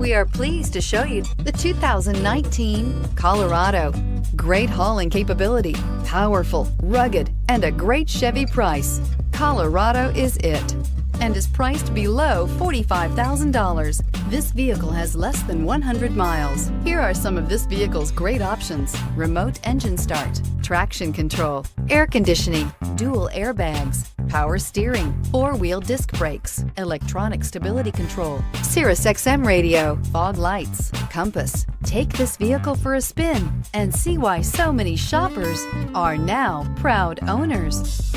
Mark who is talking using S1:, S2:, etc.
S1: We are pleased to show you the 2019 Colorado. Great hauling capability, powerful, rugged, and a great Chevy price. Colorado is it, and is priced below $45,000. This vehicle has less than 100 miles. Here are some of this vehicle's great options: remote engine start, traction control, air conditioning, dual airbags, power steering, four-wheel disc brakes, electronic stability control, Sirius XM radio, fog lights, compass. Take this vehicle for a spin and see why so many shoppers are now proud owners.